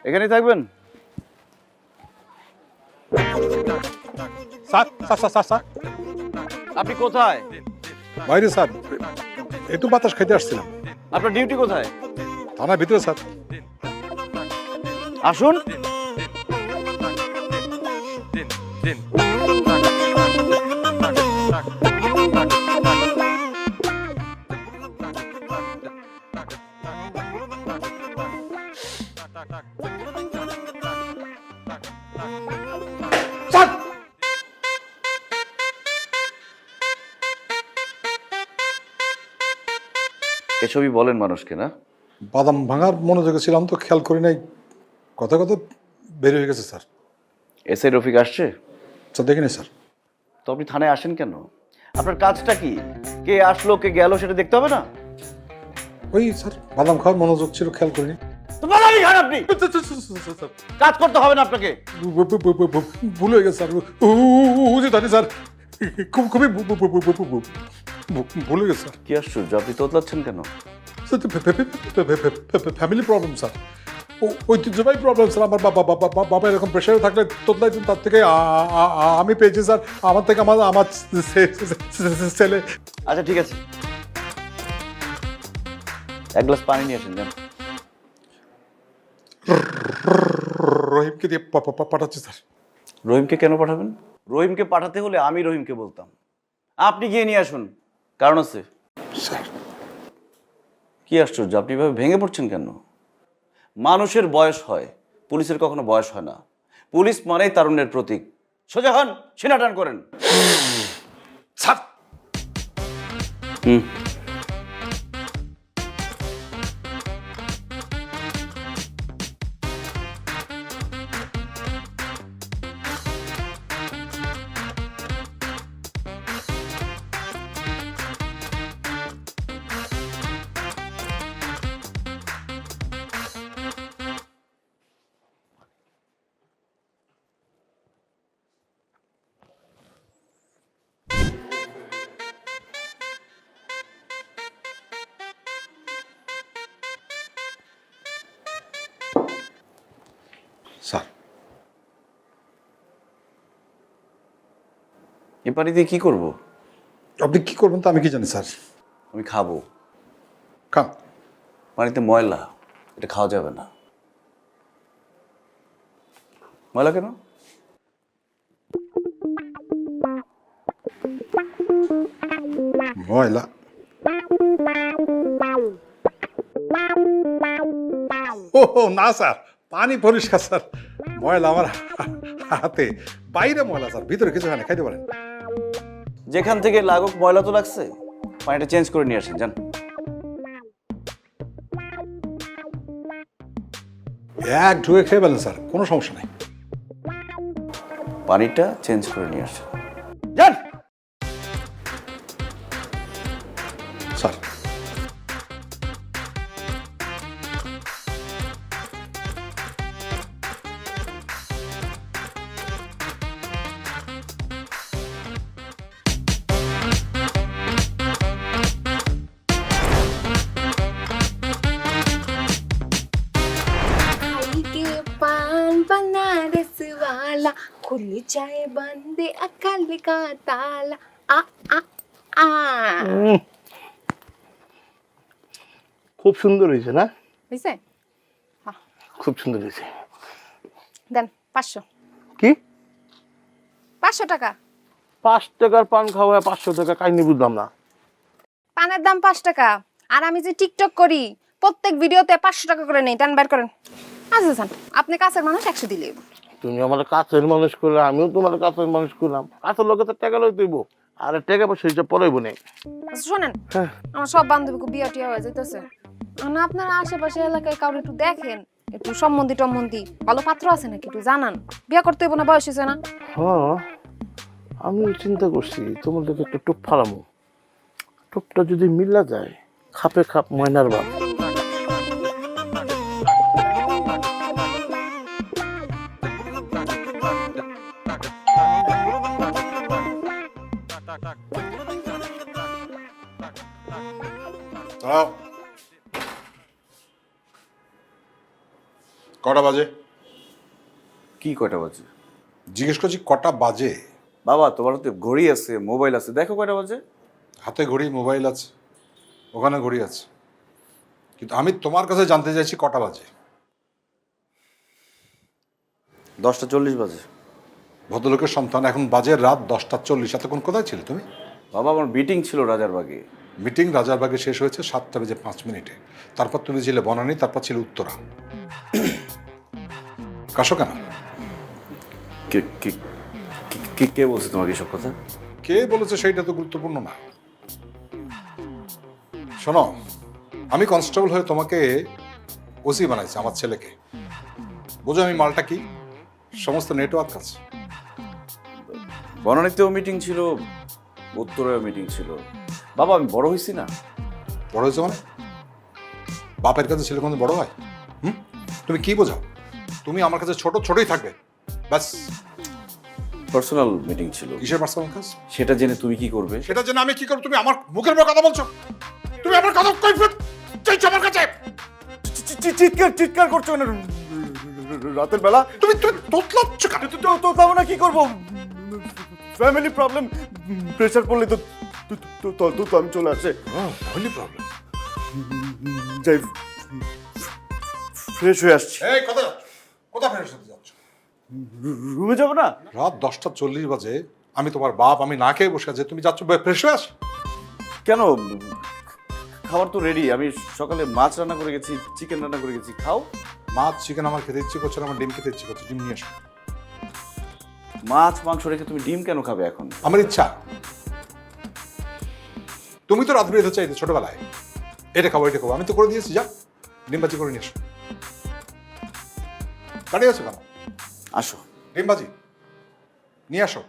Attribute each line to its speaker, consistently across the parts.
Speaker 1: এখানেই থাকবেন?
Speaker 2: Sir sir sir sir sir
Speaker 1: আপনি কোথায়?
Speaker 2: বাইরে স্যার, একটু বাতাস খাইতে আসছিলাম।
Speaker 1: আপনার ডিউটি কোথায়?
Speaker 2: থানার ভিতরে স্যার।
Speaker 1: আসুন। এসবই বলেন মানুষকে, না?
Speaker 2: বাদাম ভাঙার মনোযোগে ছিলাম তো খেয়াল করি নাই, কথা কথা বের হয়ে গেছে স্যার।
Speaker 1: এসআই রফিক আসছে?
Speaker 2: স্যার দেখিনি স্যার।
Speaker 1: তো আপনি থানায় আসেন কেন? আপনার কাজটা কি? কে আসলো কে গেল সেটা দেখতে হবে না?
Speaker 2: ওই স্যার বাদাম খাওয়ার মনোযোগ ছিল, খেয়াল করিনি।
Speaker 1: তো বাদামই খান আপনি। কাজ করতে হবে না আপনাকে।
Speaker 2: ভুল হয়ে গেছে স্যার, জানি স্যার, খুবই ভুল হয়ে গেছে স্যার।
Speaker 1: কি আশ্চর্য, আপনি তোতলাচ্ছেন কেন?
Speaker 2: ফ্যামিলি প্রবলেম স্যার, ঐতিহ্যবাহী প্রবলেম স্যার। আমার বাবা এরকম প্রেশারে থাকলে তোতলাইতেন, তার থেকে আমি পেয়েছি স্যার। আমার থেকে আমার ছেলে।
Speaker 1: আচ্ছা ঠিক আছে, এক গ্লাস পানি নিয়ে আসেন। যান।
Speaker 2: রহিমকে দিয়ে পাঠাচ্ছি স্যার।
Speaker 1: রহিমকে কেন পাঠাবেন? রহিমকে পাঠাতে হলে আমি রহিমকে বলতাম, আপনি গিয়ে নিয়ে আসুন। কারণ আছে
Speaker 2: স্যার।
Speaker 1: কি আশ্চর্য, আপনি এভাবে ভেঙে পড়ছেন কেন? মানুষের বয়স হয়, পুলিশের কখনো বয়স হয় না। পুলিশ মানেই তারুণ্যের প্রতীক। সোজা হন, সিনা টান করেন।
Speaker 2: স্যার
Speaker 1: হুম।
Speaker 2: স্যার
Speaker 1: এ পানি দিয়ে কি করবো?
Speaker 2: আপনি কি করবেন তো আমি কি জানি স্যার।
Speaker 1: আমি খাবো।
Speaker 2: খান।
Speaker 1: পানিতে ময়লা, এটা খাওয়া যাবে না। ময়লা কেন?
Speaker 2: ময়লা? ও না স্যার, পানি পরিষ্কার স্যার। ময়লা আমার হাতে, বাইরে ময়লা স্যার, ভিতরে কিছু হয় না, খাইতে পারেন।
Speaker 1: যেখান থেকে লাগুক, ময়লা তো লাগছে। পানিটা চেঞ্জ করে নিয়ে আসেন। যান।
Speaker 2: এক ঢুকে খেয়ে ফেলেন স্যার, কোনো সমস্যা নেই।
Speaker 1: পানিটা চেঞ্জ করে নিয়ে আসেন। যান।
Speaker 2: স্যার
Speaker 3: पान बनारस वाला खुल जाए बंदे अकल का ताला आ आ आ
Speaker 4: খুব সুন্দর হয়েছে না?
Speaker 3: বুঝছে?
Speaker 4: খুব সুন্দর হয়েছে।
Speaker 3: দেন 500।
Speaker 4: কি
Speaker 3: 500 টাকা?
Speaker 4: 5 টাকার পান খাওয়া 500 টাকা কাহিনী বুঝলাম না।
Speaker 3: পানের দাম 5 টাকা, আর আমি যে টিকটক করি প্রত্যেক ভিডিওতে 500 টাকা করে নেই। টান বের করেন। আচ্ছা যান, আপনি কাছের মানুষ, 100 দিলে।
Speaker 4: তুমি আমার কাছের মানুষ করলে, আমিও তোমার কাছের মানুষ করলাম। কাছের লোকে তো টাকা লই দেবো, আর টাকা পয়সা হিসাব পড়াইব না।
Speaker 3: আচ্ছা শোনেন, আমার সব বান্ধবীকে বিয়া টিয়া হয়ে যাইতেছে। না আপনারা আশেপাশে এলাকায় কাউকে একটু দেখেন, একটু সম্বন্ধী টম্বন্ধী ভালো পাত্র আছে নাকি একটু জানান। বিয়া করতে হইব না, বয়স হয়েছে না।
Speaker 4: হ্যাঁ আমিও চিন্তা করছি তোমার দিকে একটা টোপ ফালামো। টোপটা যদি মিলা যায়, খাপে খাপ ময়নার বাপ।
Speaker 2: কটা বাজে?
Speaker 1: কি কয়টা বাজে?
Speaker 2: জিজ্ঞেস করছি কটা বাজে।
Speaker 1: বাবা তোমার হাতে ঘড়ি আছে, মোবাইল আছে, দেখো কয়টা বাজে।
Speaker 2: হাতে ঘড়ি, মোবাইল আছে, ওখানে ঘড়ি আছে, কিন্তু আমি তোমার কাছে জানতে চাইছি কটা বাজে।
Speaker 1: 10:40 বাজে।
Speaker 2: ভদ্রলোকের সন্তান, এখন বাজে রাত 10:40। এতক্ষণ কোথায় ছিলে তুমি?
Speaker 1: বাবা আমার মিটিং ছিল রাজারবাগে।
Speaker 2: মিটিং রাজারবাগে শেষ হয়েছে 7:05। তারপর তুমি ছিলে বনানী, তারপর ছিল উত্তরা। কাশো কেন?
Speaker 1: কে কে কে কে বলছে তোমাকে এসব কথা?
Speaker 2: কে বলেছে সেইটা তো গুরুত্বপূর্ণ না। শোনো, আমি কনস্টেবল হয়ে তোমাকে ওসি বানাইছি, আমার ছেলেকে। বোঝো আমি মালটা কি? সমস্ত নেটওয়ার্ক আছে।
Speaker 1: বনানীতেও মিটিং ছিল, উত্তরেও মিটিং ছিল। বাবা আমি বড় হয়েছি না?
Speaker 2: বড় হয়েছে মানে? বাপের কাছে ছেলে কোনো বড় হয়? তুমি কি বোঝাও? তুমি আমার কাছে ছোট ছোটই থাকবে, ব্যাস।
Speaker 1: পার্সোনাল মিটিং ছিল।
Speaker 2: কিসের পার্সোনাল কাজ?
Speaker 1: সেটা জেনে তুমি কি করবে?
Speaker 2: সেটা জন্য আমি কি করব? তুমি আমার মুখের উপর কথা বলছো। তুমি আমার কথা কৈফিয়ত চাইছো আমার কাছে।
Speaker 1: চিৎকার করছো না রাতের বেলা?
Speaker 2: তুমি তোতলাচ্ছ কেন?
Speaker 1: তো তাও না কি করবো? ফ্যামিলি প্রবলেম, প্রেশার পড়লে তো তো আমি চলে আসে।
Speaker 2: Family problem?
Speaker 1: যাই ফ্রেশ হয়ে আসছি।
Speaker 2: এই কোথায় যাচ্ছ? কোথায় ফেরত যেতে যাচ্ছ?
Speaker 1: রুমে যাবো না?
Speaker 2: রাত 10:40 বাজে, আমি তোমার বাপ, আমি না খেয়ে বসে আছি, তুমি যাচ্ছ ফ্রেশ হয়ে আস?
Speaker 1: কেন? খাবার তো রেডি। আমি সকালে মাছ রান্না করে গেছি, চিকেন রান্না করে গেছি, খাও।
Speaker 2: মাছ চিকেন আমার খেতে ইচ্ছে করছে না, আমার ডিম খেতে ইচ্ছে করছে, ডিম নিয়ে এসো।
Speaker 1: মাছ মাংস রেখে তুমি ডিম কেন খাবে এখন?
Speaker 2: আমার ইচ্ছা। তুমি তো রাত বেরোতে চাইতে ছোটবেলায়, এটা খাবো এটা খাবো, আমি তো করে দিয়েছি, যা ডিম ভাজি করে নিয়ে এসো। দাঁড়িয়ে আছো কেন?
Speaker 1: আসো।
Speaker 2: ডিম ভাজি নিয়ে আসো।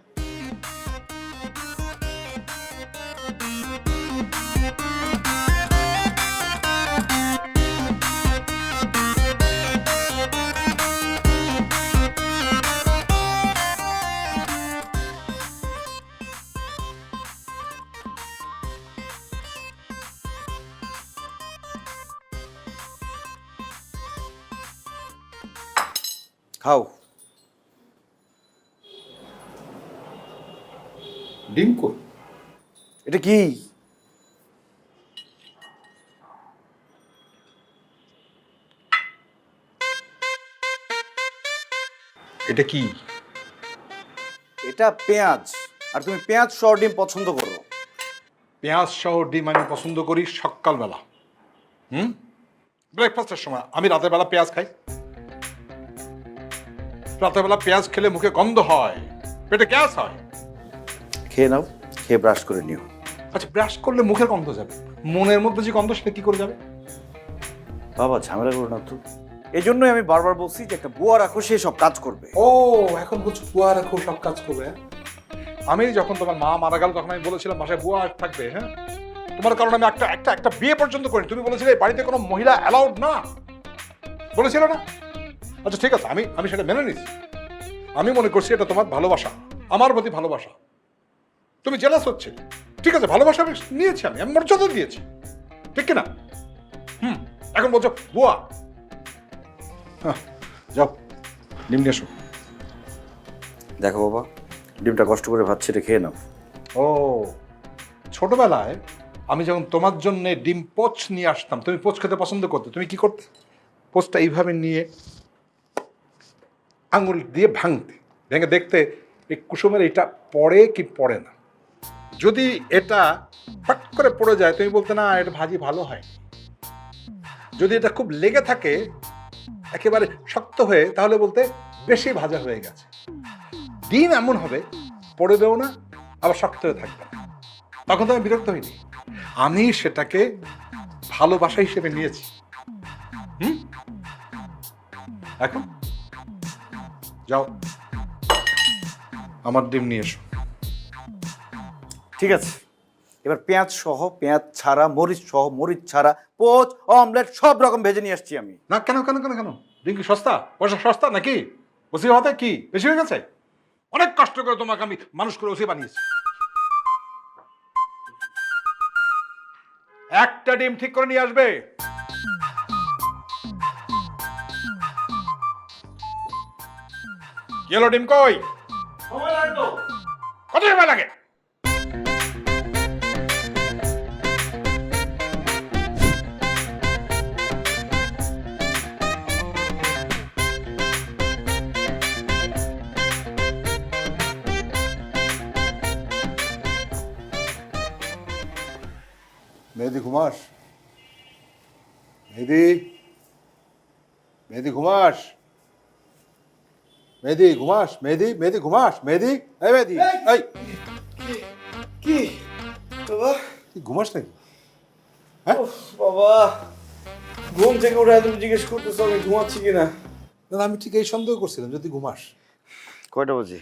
Speaker 1: খাও।
Speaker 2: ডিম কই?
Speaker 1: এটা কি?
Speaker 2: এটা কি?
Speaker 1: এটা পেঁয়াজ। আর তুমি পেঁয়াজ সহ ডিম পছন্দ করো?
Speaker 2: পেঁয়াজ সহ ডিম আমি পছন্দ করি সকালবেলা, ব্রেকফাস্টের সময়। আমি রাতের বেলা পেঁয়াজ খাই। রাতের বেলা পেঁয়াজ খেলে মুখে গন্ধ হয়, পেটে গ্যাস হয়।
Speaker 1: খেয়ে নাও, খেয়ে ব্রাশ করে নিও।
Speaker 2: আচ্ছা, ব্রাশ করলে মুখের গন্ধ যাবে, মনের মধ্যে যে গন্ধ সেটা কি করে যাবে?
Speaker 1: বাবা ঝামেলা করো না তো। এই জন্যই আমি বারবার বলছি যে একটা বুয়া রাখো, সে সব কাজ করবে।
Speaker 2: ও, এখন বলছো বুয়া রাখো, সব কাজ করবে। আমি যখন তোমার মা মারা গেল তখন আমি বলেছিলাম বাসায় বুয়া থাকবে। হ্যাঁ, তোমার কারণে আমি একটা বিয়ে পর্যন্ত করি। তুমি বলেছিলে এই বাড়িতে কোনো মহিলা অ্যালাউড না, বলেছিল না? আচ্ছা ঠিক আছে, আমি সেটা মেনে নিচ্ছি। আমি মনে করছি এটা তোমার ভালোবাসা, আমার প্রতি ভালোবাসা। তুমি জেলাস হচ্ছে, ঠিক আছে, ভালোবাসা আমি নিয়েছি, আমি মর্যাদা দিয়েছি, ঠিক কিনা? এখন বলছো বুয়া। যাও ডিম নিয়ে এসো।
Speaker 1: দেখো বাবা, ডিমটা কষ্ট করে ভাত ছেড়ে খেয়ে নাও।
Speaker 2: ও, ছোটবেলায় আমি যখন তোমার জন্য ডিম পোচ নিয়ে আসতাম, তুমি পোচ খেতে পছন্দ করতে, তুমি কি করতে? পোচটা এইভাবে নিয়ে আঙুল দিয়ে ভাঙতে, ভেঙে দেখতে এই কুসুমের এটা পড়ে কি পড়ে না। যদি এটা ফট করে পড়ে যায় তুমি বলতে না এটা ভাজি ভালো হয়। যদি এটা খুব লেগে থাকে একেবারে শক্ত হয়ে, তাহলে বলতে বেশি ভাজা হয়ে গেছে। ডিম এমন হবে, পড়ে দেও না আবার শক্ত হয়ে থাকবে না, তখন তো আমি বিরক্ত হইনি। আমি সেটাকে ভালোবাসা হিসেবে নিয়েছি। এখন যাও আমার ডিম নিয়ে এসো।
Speaker 1: ঠিক আছে, এবার পেঁয়াজ সহ, পেঁয়াজ ছাড়া, মরিচ সহ, মরিচ ছাড়া, পোচ, অমলেট সব রকম ভেজে নিয়ে আসছি আমি।
Speaker 2: না, কেন কেন কেন কেন? ডিম কি সস্তা? পয়সা সস্তা নাকি? ওসি হতে কি বেশি হয়ে গেছে? অনেক কষ্ট করে তোমাকে আমি মানুষ করে ওসি বানিয়েছি। একটা ডিম ঠিক করে নিয়ে আসবে। ইয়েলো ডিম কই? কত সময় লাগে?
Speaker 5: মেহেদি ঘুমাস? মেহেদি, মেহেদি ঘুমাস? মেহেদি ঘুমাস? মেহেদি, মেহেদি ঘুমাস? মেহেদি, এই মেহেদি, এই
Speaker 1: কি বাবা?
Speaker 5: তুই ঘুমাস নাকি?
Speaker 1: বাবা ঘুম থেকে উঠে তুমি জিজ্ঞেস করতেছো আমি ঘুমাচ্ছি কিনা?
Speaker 5: না, আমি ঠিক এই সন্দেহ করছিলাম যদি ঘুমাস।
Speaker 1: কয়টা বাজে?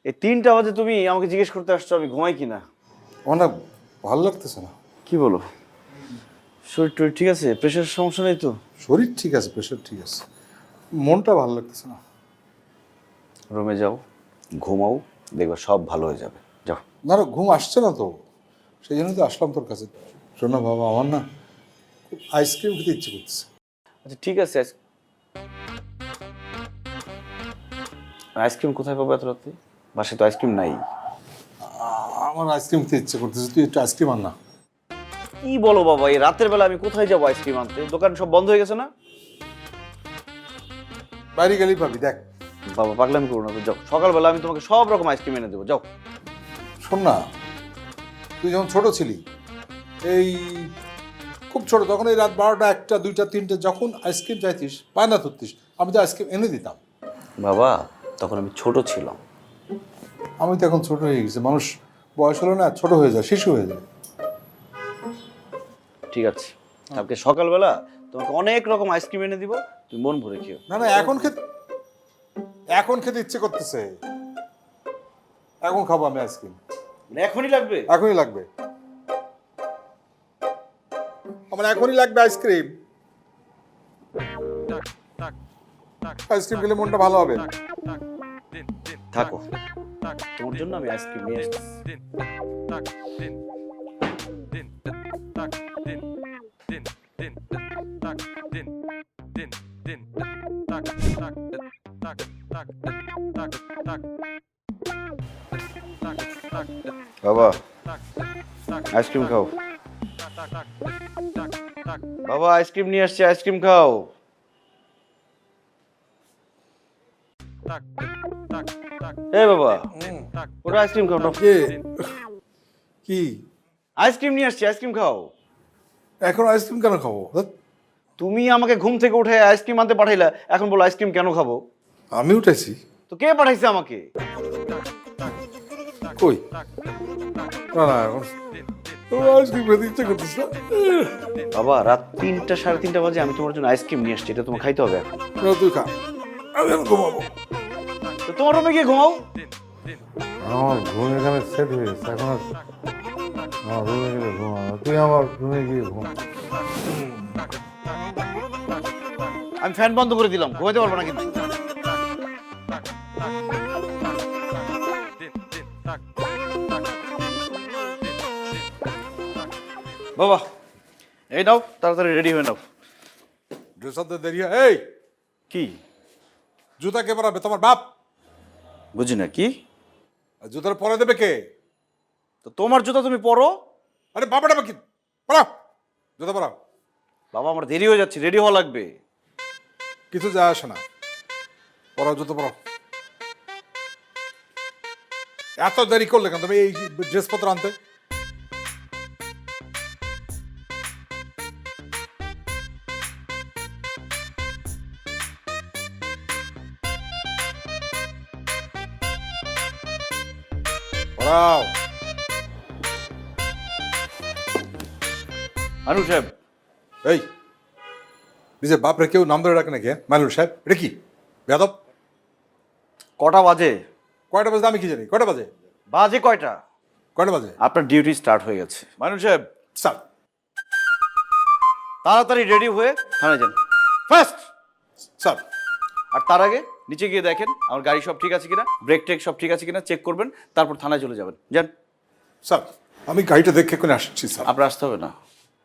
Speaker 1: এই 3টা বাজে তুমি আমাকে জিজ্ঞেস করতে আসছো আমি ঘুমাই কিনা?
Speaker 5: আমার না ভালো লাগতেছে না।
Speaker 1: কি বলো? শরীর টরীর ঠিক আছে? প্রেশারের সমস্যা নেই তো?
Speaker 5: শরীর ঠিক আছে, প্রেশার ঠিক আছে, মনটা ভালো লাগতেছে না।
Speaker 1: রুমে যাও, ঘুমাও, দেখবা সব ভালো হয়ে যাবে। যাও।
Speaker 5: না না, ঘুম আসছে না তো, সেই জন্য তো আসলাম তোর কাছে। শোন না বাবা, আমার না খুব আইসক্রিম খেতে ইচ্ছে করতেছে।
Speaker 1: আচ্ছা ঠিক আছে। আইসক্রিম কোথায় পাবো এত রাতে? বাসায় তো আইসক্রিম নাই।
Speaker 5: আমার আইসক্রিম খেতে ইচ্ছে করতেছে, তুই একটু আইসক্রিম আন না।
Speaker 1: কি বলো বাবা, এই রাতের বেলা আমি কোথায় যাবো আইসক্রিম আনতে? দোকান সব বন্ধ হয়ে গেছে না?
Speaker 5: বাইরে গেলেই পাবি, দেখ।
Speaker 1: বাবা পাগলামি করো না তো, যাও। সকালবেলা আমি তোমাকে সব রকম আইসক্রিম এনে দেবো, যাও।
Speaker 5: শোন না, তুই যখন ছোট ছিলি, এই খুব ছোট, তখন এই রাত 12টা 1টা 2টা 3টে যখন আইসক্রিম চাইতিস, পায়না ধরতিস, আমি তো আইসক্রিম এনে দিতাম।
Speaker 1: বাবা তখন আমি ছোট ছিলাম।
Speaker 5: আমি তো এখন ছোট হয়ে গেছি, মানুষ বয়স হলো না ছোট হয়ে যায়, শিশু হয়ে যায়।
Speaker 1: ঠিক আছে, কালকে সকালবেলা তোমাকে অনেক রকম আইসক্রিম এনে দিব, তুমি মন ভরে খেও।
Speaker 5: না না, এখন খেতে ইচ্ছে করতেছে, এখন খাবো আমি আইসক্রিম।
Speaker 1: এখনই লাগবে?
Speaker 5: এখনই লাগবে, আমার এখনই লাগবে আইসক্রিম। আইসক্রিম খেলে মনটা ভালো হবে।
Speaker 1: থাকো, তোমার জন্য আমি আইসক্রিম নিয়ে আসছি। বাবা আইসক্রিম খাও। বাবা আইসক্রিম নিয়ে আসছে, আইসক্রিম খাও। এ বাবা ওরা আইসক্রিম খাও না।
Speaker 5: কি
Speaker 1: আইসক্রিম নিয়ে আসছে, আইসক্রিম খাও।
Speaker 5: এখন আইসক্রিম কেন খাবো?
Speaker 1: তুমি আমাকে ঘুম থেকে উঠে আইসক্রিম আনতে পাঠাইলা, এখন বলো আইসক্রিম কেন খাবো?
Speaker 5: আমি উঠেছি?
Speaker 1: তো কে পাঠাইছে আমাকে?
Speaker 5: কই? না না, এখন আইসক্রিম খেতে ইচ্ছে করতেছে না।
Speaker 1: বাবা রাত 3টা 3:30 বাজে আমি তোমার জন্য আইসক্রিম নিয়ে আসছি, এটা তোমার খাইতে হবে এখন।
Speaker 5: না, তুই খা, আমি এখন ঘুমাবো।
Speaker 1: তো তোমার রুমে গিয়ে ঘুমাও।
Speaker 5: আমার ঘুম এখানে সেট হয়ে গেছে, এখন আর আমার রুমে গেলে ঘুমাবো। তুই আমার রুমে গিয়ে ঘুম।
Speaker 1: আমি ফ্যান বন্ধ করে দিলাম, ঘুমাইতে পারবো না কিন্তু। বাবা এই নাও, তাড়াতাড়ি রেডি হয়ে নাও।
Speaker 5: ড্রেস আপ দে, দেরি হয়। এই
Speaker 1: কি
Speaker 5: জুতা কে পরাবে? তোমার বাপ?
Speaker 1: বুঝি না কি?
Speaker 5: আর জুতার পরে দেবে কে?
Speaker 1: তো তোমার জুতা তুমি পরো।
Speaker 5: আরে বাবাটা কি পরাও, জুতা পরাও।
Speaker 1: বাবা আমার দেরি হয়ে যাচ্ছে, রেডি হওয়া লাগবে।
Speaker 5: কিছু যায় আসে না, পরাও, জুতো পরাও। এত দেরি করলে কেন তুমি এই ড্রেসপত্র আনতে? পরাও।
Speaker 1: আনু সাহেব।
Speaker 5: এই নিজের বাপরে কেউ নাম ধরে ডাকে নাকি? মাইনুল সাহেব, এটা কি বেয়াদব?
Speaker 1: কটা বাজে?
Speaker 5: কয়টা বাজে আমি কি জানি? কয়টা বাজে?
Speaker 1: বাজে কয়টা?
Speaker 5: কয়টা বাজে?
Speaker 1: আপনার ডিউটি স্টার্ট হয়ে গেছে। মাইনুল সাহেব
Speaker 5: স্যার,
Speaker 1: তাড়াতাড়ি রেডি হয়ে থানায় যান ফার্স্ট।
Speaker 5: স্যার।
Speaker 1: আর তার আগে নিচে গিয়ে দেখেন আমার গাড়ি সব ঠিক আছে কিনা, ব্রেক টেক সব ঠিক আছে কিনা চেক করবেন, তারপর থানায় চলে যাবেন। যান।
Speaker 5: স্যার আমি গাড়িটা দেখে কোনে আসছি স্যার।
Speaker 1: আপনার আসতে হবে না,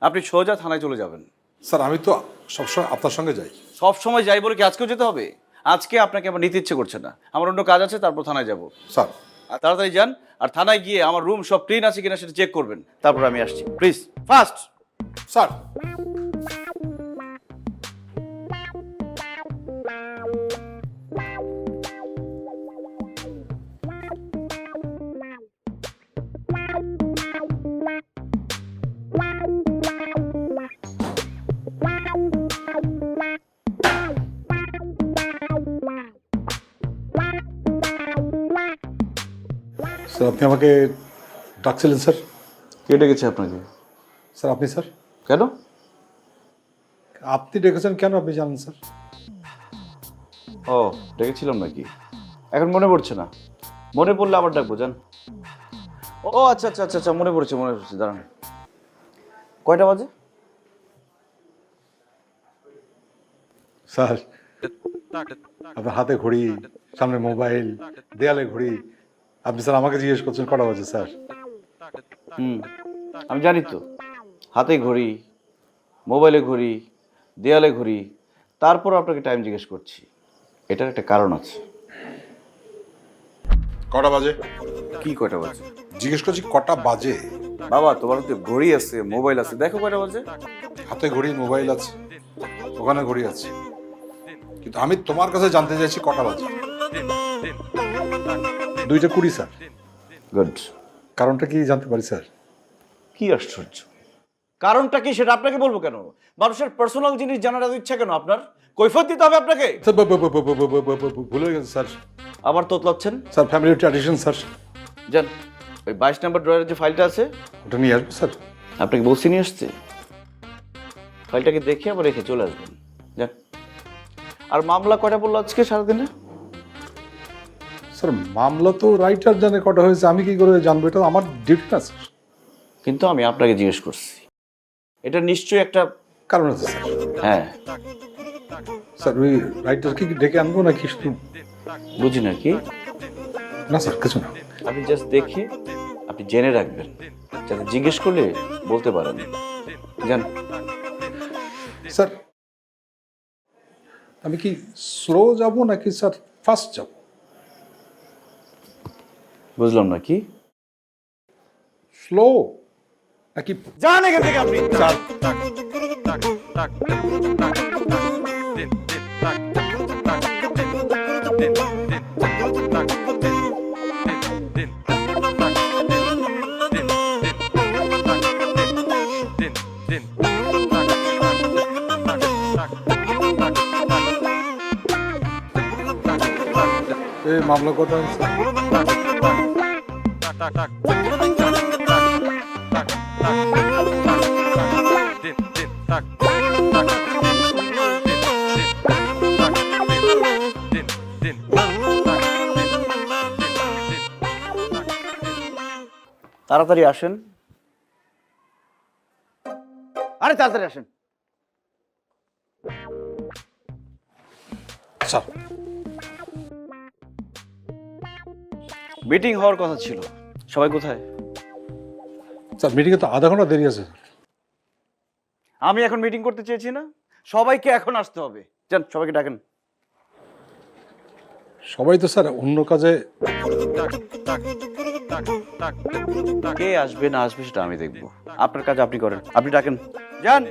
Speaker 1: আপনি সোজা থানায় চলে যাবেন।
Speaker 5: স্যার আমি তো সবসময় আপনার সঙ্গে যাই।
Speaker 1: সব সময় যাই বলে কি আজকেও যেতে হবে? আজকে আপনাকে আবার নিতে ইচ্ছে করছে না। আমার অন্য কাজ আছে, তারপর থানায় যাব।
Speaker 5: স্যার
Speaker 1: আর তাড়াতাড়ি যান, আর থানায় গিয়ে আমার রুম সব ক্লিন আছে কিনা সেটা চেক করবেন, তারপর আমি আসছি। Please fast.
Speaker 5: স্যার স্যার আপনি আমাকে ডাকছিলেন স্যার?
Speaker 1: কে ডেকেছে আপনাকে?
Speaker 5: স্যার আপনি স্যার?
Speaker 1: কেন?
Speaker 5: আপনি ডেকেছেন কেন আপনি জানেন স্যার?
Speaker 1: ও, ডেকেছিলাম নাকি? এখন মনে পড়ছে না। মনে পড়লে আবার ডাকবো, জান। ও আচ্ছা আচ্ছা আচ্ছা আচ্ছা, মনে পড়ছে মনে পড়ছে, দাঁড়ান। কয়টা বাজে?
Speaker 5: স্যার আপনার হাতে ঘড়ি, সামনে মোবাইল, দেয়ালে ঘড়ি, আপনি স্যার আমাকে জিজ্ঞেস করছেন কটা বাজে স্যার?
Speaker 1: আমি জানি তো, হাতে ঘড়ি, মোবাইলে ঘড়ি, দেয়ালে ঘড়ি, তারপর আপনাকে টাইম জিজ্ঞেস করছি। এটার একটা কারণ আছে।
Speaker 5: কটা বাজে?
Speaker 1: কি কয়টা বাজে?
Speaker 5: জিজ্ঞেস করছি কটা বাজে।
Speaker 1: বাবা, তোমার তো ঘড়ি আছে, মোবাইল আছে, দেখো কয়টা বাজে।
Speaker 5: হাতে ঘড়ি, মোবাইল আছে, ওখানে ঘড়ি আছে, কিন্তু আমি তোমার কাছে জানতে চাইছি কটা বাজে। 2:20 স্যার।
Speaker 1: গুড।
Speaker 5: কারণটা কি জানতে পারি স্যার?
Speaker 1: কি আশ্চর্য! কারণটা কি সেটা আপনাকে বলবো কেন? মানুষের পার্সোনাল জিনিস জানার এত ইচ্ছা কেন আপনার? কৈফিয়ত দিতে হবে আপনাকে?
Speaker 5: স্যার ভুল হয়ে গেছে স্যার।
Speaker 1: আবার তোতলাচ্ছেন?
Speaker 5: Sir family tradition sir.
Speaker 1: জান, ওই 22 নম্বর ড্রয়ারের যে ফাইলটা আছে,
Speaker 5: ওটা নিয়ে আসবো স্যার?
Speaker 1: আপনাকে বলছি নিয়ে আসতে। ফাইলটাকে দেখে আবার রেখে চলে আসবেন, যান। আর মামলা কয়টা বললো আজকে সারাদিনে?
Speaker 5: স্যার মামলা তো রাইটার জানে কটা হয়েছে, আমি কি করে জানবো? এটা আমার ডিউটি না স্যার।
Speaker 1: কিন্তু আমি আপনাকে জিজ্ঞেস করছি, এটা নিশ্চয়ই একটা
Speaker 5: কারণ আছে স্যার।
Speaker 1: হ্যাঁ।
Speaker 5: স্যার ওই রাইটার কি ডেকে আনবো নাকি শুধু?
Speaker 1: বুঝি না কি?
Speaker 5: না স্যার কিছু না।
Speaker 1: আপনি জাস্ট দেখে আপনি জেনে রাখবেন, যাতে জিজ্ঞেস করলে বলতে পারেন। জান।
Speaker 5: স্যার আমি কি স্লো যাব নাকি স্যার ফাস্ট যাব?
Speaker 1: বুঝলাম না কি?
Speaker 5: স্লো নাকি?
Speaker 1: যান এখান থেকে আপনি।
Speaker 5: স্যার এই মামলা কটা হয়েছে?
Speaker 1: তাড়াতাড়ি আসেন। আরে তাড়াতাড়ি আসেন।
Speaker 5: স্যার
Speaker 1: মিটিং হওয়ার কথা ছিল, সবাই কোথায়?
Speaker 5: স্যার মিটিংয়ে তো আধা ঘন্টা দেরি আছে।
Speaker 1: আমি এখন মিটিং করতে চেয়েছি না, সবাইকে এখন আসতে হবে। যান, সবাইকে ডাকেন।
Speaker 5: সবাই তো স্যার অন্য কাজে।
Speaker 1: কে আসবে না আসবে সেটা আমি দেখবো, আপনার কাজ আপনি করেন। আপনি ডাকেন, যান।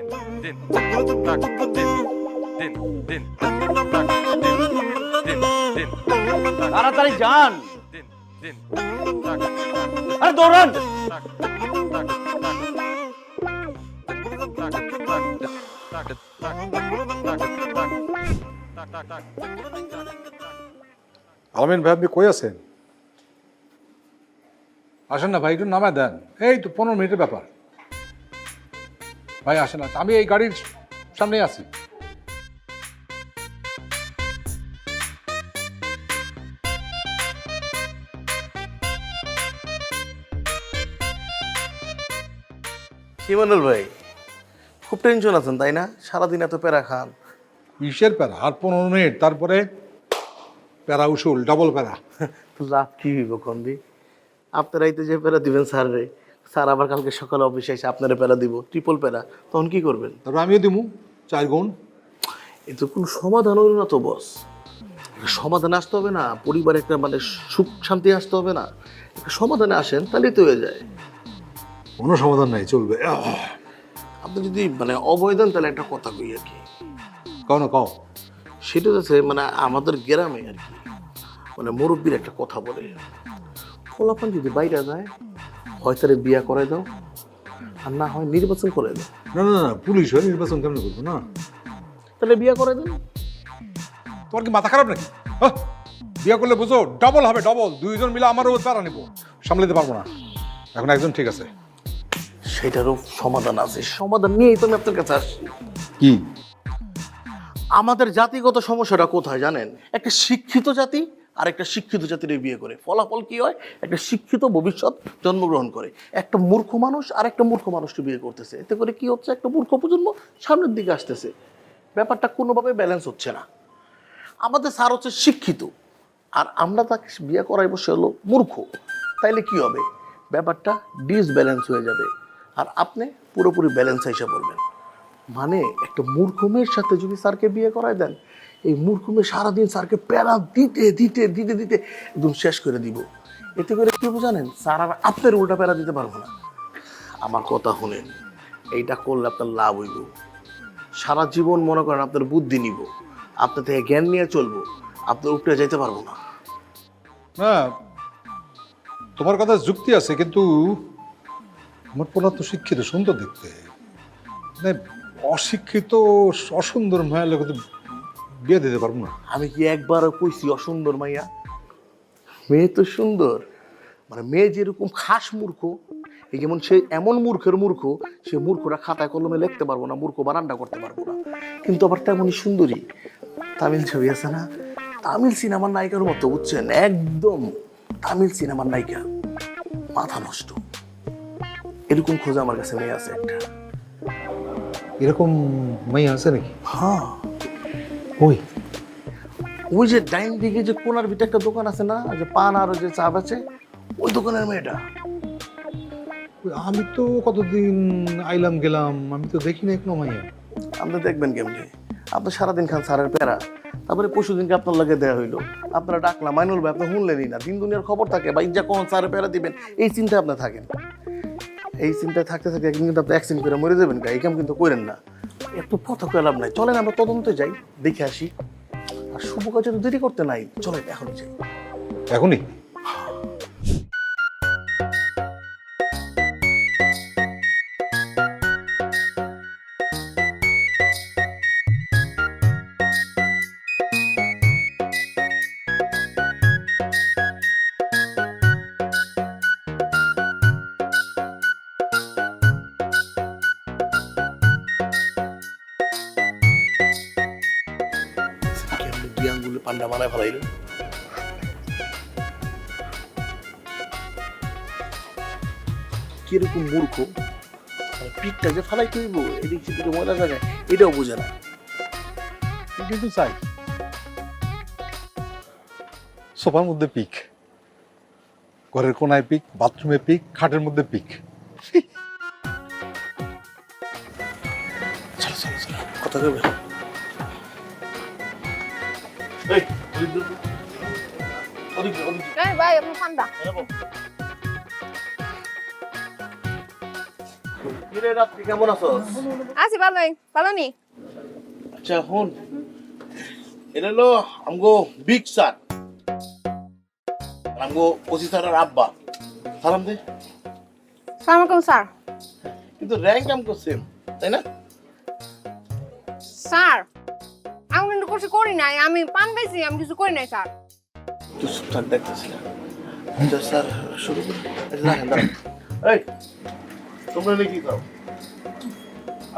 Speaker 1: তাড়াতাড়ি যান। আরে দৌড়ান।
Speaker 5: আলমিন ভাই আপনি কই আছেন? আসেন না ভাই, একটু নামায় দেন। এই তো 15 মিনিটের ব্যাপার। ভাই আসেন, আমি এই গাড়ির সামনেই আছি।
Speaker 4: ইমানুল ভাই, খুব টেনশন আছেন তাই না? সারাদিন এত প্যারা খান।
Speaker 5: কিসের প্যারা? আর 15 মিনিট, তারপরে প্যারা উসুল, ডাবল প্যারা।
Speaker 4: লাভ কি হইব কন্দি? আপনারাই তো যে প্যারা দিবেন স্যার রে, স্যার আবার কালকে সকালে অফিসে এসে আপনারা প্যারা দিব, ট্রিপল প্যারা, তখন কি করবেন?
Speaker 5: তারপর আমিও দিমু 4 গুণ।
Speaker 4: এ তো কোনো সমাধান হলো না তো বস। একটা সমাধানে আসতে হবে না, পরিবারে একটা মানে সুখ শান্তি আসতে হবে না, একটা সমাধানে আসেন তাহলেই তো হয়ে যায়।
Speaker 5: কোনো সমাধান নাই, চলবে।
Speaker 4: আপনি যদি মানে অবয় দেন তাহলে একটা কথা কই আর কি,
Speaker 5: কও না, কও।
Speaker 4: সেটা হচ্ছে মানে আমাদের গ্রামে আর কি মানে মুরব্বীর একটা কথা বলে, ফলাফল যদি বাইরে যায় হয় তারে বিয়া করে দাও আর না হয় নির্বাচন করে দাও।
Speaker 5: না না না, পুলিশ হয়ে নির্বাচন কেমন করবো না?
Speaker 4: তাহলে বিয়া করে দেন।
Speaker 5: তোমার কি মাথা খারাপ নাকি? হ্যাঁ, বিয়ে করলে বুঝো ডবল হবে, ডবল। দুইজন মিলে আমারও তারা নিব, সামলাতে পারবো না। এখন একজন ঠিক আছে।
Speaker 4: সেটারও সমাধান আছে, সমাধান নিয়েই তো আমি আপনার কাছে আসছি।
Speaker 5: কি?
Speaker 4: আমাদের জাতিগত সমস্যাটা কোথায় জানেন? একটা শিক্ষিত জাতি আর একটা শিক্ষিত জাতির বিয়ে করে ফলাফল কি হয়? একটা শিক্ষিত ভবিষ্যৎ জন্মগ্রহণ করে, একটা মূর্খ মানুষ আর একটা মূর্খ মানুষকে বিয়ে করতেছে। এতে করে কি হচ্ছে? একটা মূর্খ প্রজন্ম সামনের দিকে আসতেছে, ব্যাপারটা কোনোভাবে ব্যালেন্স হচ্ছে না। আমাদের স্যার হচ্ছে শিক্ষিত আর আমরা তাকে বিয়ে করাইবো সে হলো মূর্খ, তাইলে কি হবে? ব্যাপারটা ডিসব্যালেন্স হয়ে যাবে আর আপনি পুরোপুরি ব্যালেন্স হিসেবে পড়বেন। মানে একটা মূর্খ মেয়ের সাথে যদি স্যারকে বিয়ে করায় দেন, এই মূর্খ মেয়ে সারাদিন স্যারকে প্যারা দিতে দিতে দিতে দিতে একদম শেষ করে দিব। এতে করে কি হবে জানেন? স্যার আর আপনার উল্টা প্যারা দিতে পারবো না। আমার কথা শুনেন, এইটা করলে আপনার লাভ হইব। সারা জীবন মনে করেন আপনার বুদ্ধি নিব, আপনার থেকে জ্ঞান নিয়ে চলবো, আপনার উপরে যেতে পারবো না।
Speaker 5: না, তোমার কথা যুক্তি আছে, কিন্তু আমার পোলা তো শিক্ষিত, সুন্দর দেখতে। মানে অশিক্ষিত অসুন্দর মায়ের লোক তো বিয়ে দিতে পারবো না।
Speaker 4: আমি কি একবারও কইছি অসুন্দর মাইয়া? মেয়ে তো সুন্দর, মানে মেয়ে যেরকম খাস মূর্খ, এই যেমন সে এমন মূর্খের মূর্খ, সে মূর্খরা খাতায় কলমে লিখতে পারবো না, মূর্খ বানানটা করতে পারবো না, কিন্তু আবার তেমনই সুন্দরী। তামিল ছবি আছে না, তামিল সিনেমার নায়িকার মতো, বুঝছেন? একদম তামিল সিনেমার নায়িকা, মাথা নষ্ট। এরকম খোঁজা আমার কাছে মেয়ে আছে একটা।
Speaker 5: এরকম মাইয়া আছে নাকি?
Speaker 4: হ্যাঁ,
Speaker 5: ওই
Speaker 4: ওই যে ডাইন দিকে যে কোনার ভিতরে একটা দোকান আছে না, যে পান আর যে চা বেচে, ওই দোকানের মেয়েটা।
Speaker 5: আমি তো কতদিন আইলাম গেলাম, আমি তো দেখি না কোনো মাইয়া।
Speaker 4: আপনি দেখবেন কেমনি? আপনি সারাদিন খান স্যারের প্যারা, তারপরে পরশু দিনকে আপনার লাগে দেওয়া হইলো, আপনারা ডাকলাম, মাইনুল ভাই আপনি শুনলেনই না। দিন দুনিয়ার খবর থাকে বা ইজ্জা কোন স্যারের প্যারা দিবেন, এই চিন্তায় আপনি থাকেন। এই চিন্তায় থাকতে থাকতে একদিন কিন্তু আপনি অ্যাক্সিডেন্ট করে মরে যাবেন। এই কাম কিন্তু করেন না, এত কথা কয়ে লাভ নাই। চলেন আমরা তদন্তে যাই, দেখে আসি। আর শুভ কাজে তো দেরি করতে নাই, চলেন এখনই যাই।
Speaker 5: এখনই?
Speaker 4: কেমনি দুই আঙ্গুলে পান্ডা বানায় ফেলাইল। কিরকম মূর্খ, পিঠটা যে ফালাই তুইব এদিক সেদিকে ময়লা জায়গায়, এটাও বোঝে না।
Speaker 5: কিন্তু চাই সোফার মধ্যে পিক, ঘরের কোনায় পিক, বাথরুমে পিক, খাটের মধ্যে পিক।
Speaker 4: চলো চলো চলো, কথা কবে?
Speaker 3: এই ভাই আপনার ঠান্ডা।
Speaker 4: কেমন আছো?
Speaker 3: আছি ভালোই, ভালো নি?
Speaker 4: আচ্ছা হন, এটা হলো আমগো বিগ স্যার, আমগো ওসি স্যারের আব্বা। সালাম দে।
Speaker 3: সালাম আলাইকুম স্যার।
Speaker 4: কিন্তু র্যাঙ্ক আমগো সেম, তাই না?
Speaker 3: স্যার আমি কিন্তু কিছু করি নাই, আমি পান পাইছি, আমি কিছু করি নাই স্যার।
Speaker 4: তুই সুঠাক দেখতেছি না। আচ্ছা স্যার শুরু করি। আচ্ছা রাখেন, দাঁড়ান। এই তোমরা কি খাও?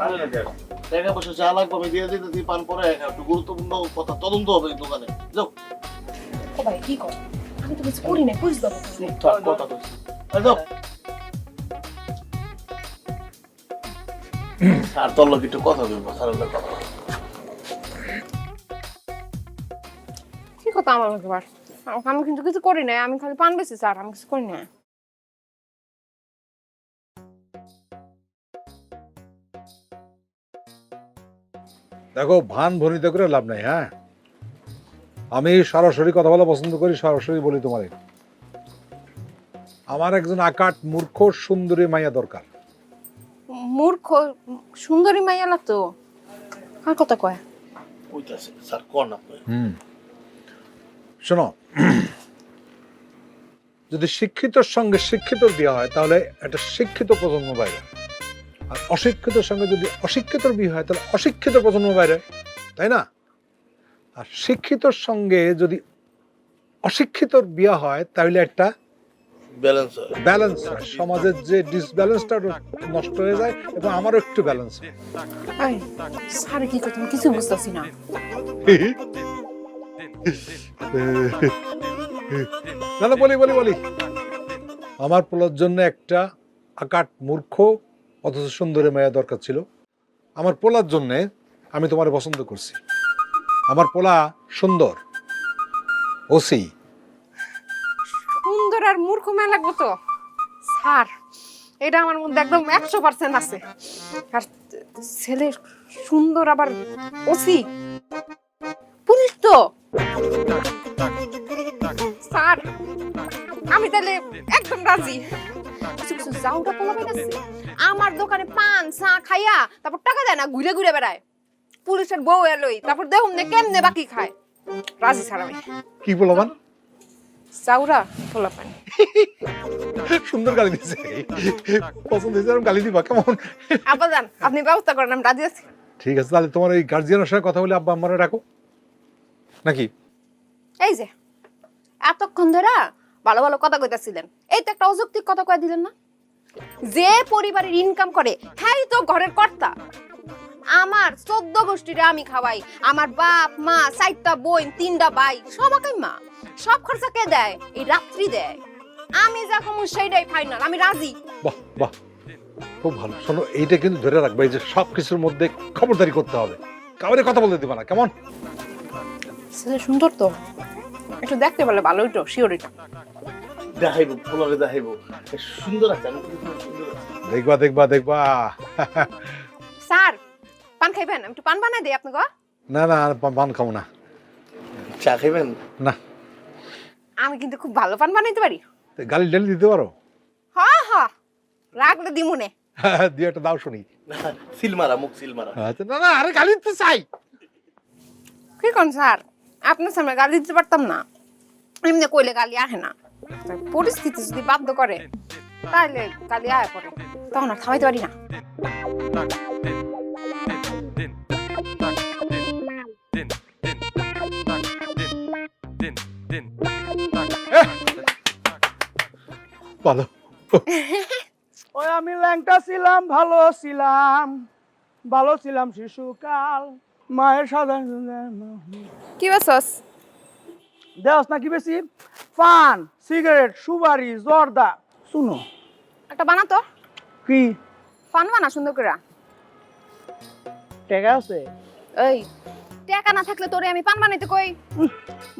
Speaker 4: আরে না দেখ, টাকা পয়সা যা লাগবে আমি দিয়ে দিতে, তুই পান পরে একটু গুরুত্বপূর্ণ কথা তদন্ত হবে এই দোকানে। যাও।
Speaker 3: ও ভাই কি কর, আমি তো কিছু করি নাই, বুঝ বাবু।
Speaker 4: সুঠাক কথা কইছি। এই যাও। স্যার তোর লোক একটু কথা বলবো, স্যারের লোক কথা বলবো।
Speaker 3: কি কথা আমার মুখে বার? আমি কিন্তু কিছু করি নাই, আমি খালি পান বেশি স্যার, আমি কিছু করি না।
Speaker 5: দেখো, ভান ভনিতা করে লাভ নাই। হ্যাঁ, আমি সরাসরি কথা বলা পছন্দ করি, সরাসরি বলি তোমারে। আমার একজন আকাট মূর্খ সুন্দরী মাইয়া দরকার।
Speaker 3: মূর্খ সুন্দরী মাইয়া লাগতো, আর কথা কয়?
Speaker 4: ওইটাছে স্যার, কোন আপনি?
Speaker 5: শোনো, যদি শিক্ষিতর সঙ্গে শিক্ষিতর বিয়ে হয় তাহলে একটা শিক্ষিত প্রজন্ম বাইরে, আর অশিক্ষিতর সঙ্গে যদি অশিক্ষিতর বিয়ে হয় তাহলে অশিক্ষিত প্রজন্ম বাইরে, তাই না? আর শিক্ষিতর সঙ্গে যদি অশিক্ষিতর বিয়ে হয় তাহলে একটা
Speaker 4: ব্যালেন্স হয়।
Speaker 5: ব্যালেন্স হয়, সমাজের যে ডিসব্যালেন্সটা নষ্ট হয়ে যায় এবং আমারও একটু ব্যালেন্স হয়।
Speaker 3: এই স্যার কি কথা আমি কিছু বুঝতেছি না।
Speaker 5: না না, বলি বলি বলি, আমার পোলার জন্য একটা আকাট মূর্খ অথচ সুন্দরী মেয়ে দরকার ছিল। আমার পোলার জন্য আমি তোমার পছন্দ করছি। আমার পোলা সুন্দর, ওসি।
Speaker 3: সুন্দর আর মূর্খ মেয়ে লাগবো তো স্যার, এটা আমার মধ্যে একদম 100% আছে। আর ছেলে সুন্দর আবার ওসি পুলিশ তো স্যার, আমি তাহলে একদম রাজি। কিছু কিছু যাওটা পোলাবে গেছে আমার দোকানে পান চা খাইয়া তারপর টাকা দেয় না, ঘুরে ঘুরে বেড়ায়। পুলিশের বউ এলোই তারপর দেখুন না কেমনে বাকি খায়। রাজি স্যার আমি।
Speaker 5: কি বলবান?
Speaker 3: চাউরা পোলা পানি
Speaker 5: সুন্দর গালি দিছে, পছন্দ হয়েছে, এরকম গালি দিবা কেমন?
Speaker 3: আব্বা যান, আপনি ব্যবস্থা করেন, আমি রাজি আছি।
Speaker 5: ঠিক আছে, তাহলে তোমার এই গার্জিয়ানের সঙ্গে কথা বলে আব্বা আম্মারে রাখো নাকি?
Speaker 3: এই যে এতক্ষণ ধরে ভালো ভালো কথা কইতাছিলেন, এই তো একটা অযৌক্তিক কথা কয়ে দিলেন না? যে পরিবারের ইনকাম করে হ্যাঁ তো ঘরের কর্তা। আমার 14 গোষ্ঠীরে আমি খাওয়াই, আমার বাপ মা 4টা বোন 3টা ভাই, সবাই মা, সব খরচা কে দেয়? এই রাত্রি দেয়। আমি যা কমু সেইটাই ফাইনাল, আমি রাজি।
Speaker 5: বাহ বাহ, খুব ভালো। শোনো, এইটা কিন্তু ধরে রাখবে, এই যে সব কিছুর মধ্যে খবরদারি করতে হবে, কাউরে কথা বলতে দিবা না, কেমন?
Speaker 3: ছেলে সুন্দর তো, একটু দেখতে পারলে ভালোই তো, শিওরিটা।
Speaker 4: দেখাইবো, পোলারে দেখাইবো, সুন্দর আছে, আমি কিন্তু সুন্দর আছে।
Speaker 5: দেখবা দেখবা দেখবা।
Speaker 3: স্যার পান খাইবেন? আমি একটু পান বানাই দেই আপনাকে।
Speaker 5: না না, আর পান খাবো না।
Speaker 4: চা খাইবেন?
Speaker 5: না।
Speaker 3: আমি কিন্তু খুব ভালো পান বানাইতে পারি।
Speaker 5: গালি ডালি দিতে পারো?
Speaker 3: হ্যাঁ হ্যাঁ, রাখলে দিমুনে।
Speaker 5: দিয়ে একটা দাও শুনি।
Speaker 4: না, সিল মারা, মুখ সিল মারা।
Speaker 5: আচ্ছা, না না, আরে গালি দিতে চাই।
Speaker 3: কি কোন স্যার, আপনার সামনে গালি দিতে পারতাম না, এমনি কইলে গালি আসে না। পরিস্থিতি যদি বাধ্য করে তাহলে গালি আয় পড়ে, তখন আর খাওয়াইতে পারি না।
Speaker 5: ভালো।
Speaker 6: ওই আমি ল্যাংটা ছিলাম, ভালো ছিলাম, ভালো ছিলাম শিশুকাল, মায়ের সাদা
Speaker 3: কি বেসস?
Speaker 6: দেওস না কি বেশি? পান, সিগারেট, সুপারি, জর্দা। শুনো
Speaker 3: একটা বানাতো,
Speaker 6: কি
Speaker 3: পান বানা সুন্দর করে।
Speaker 6: টেকা আছে?
Speaker 3: এই টাকা না থাকলে তোরে আমি পান বানাইতে কই?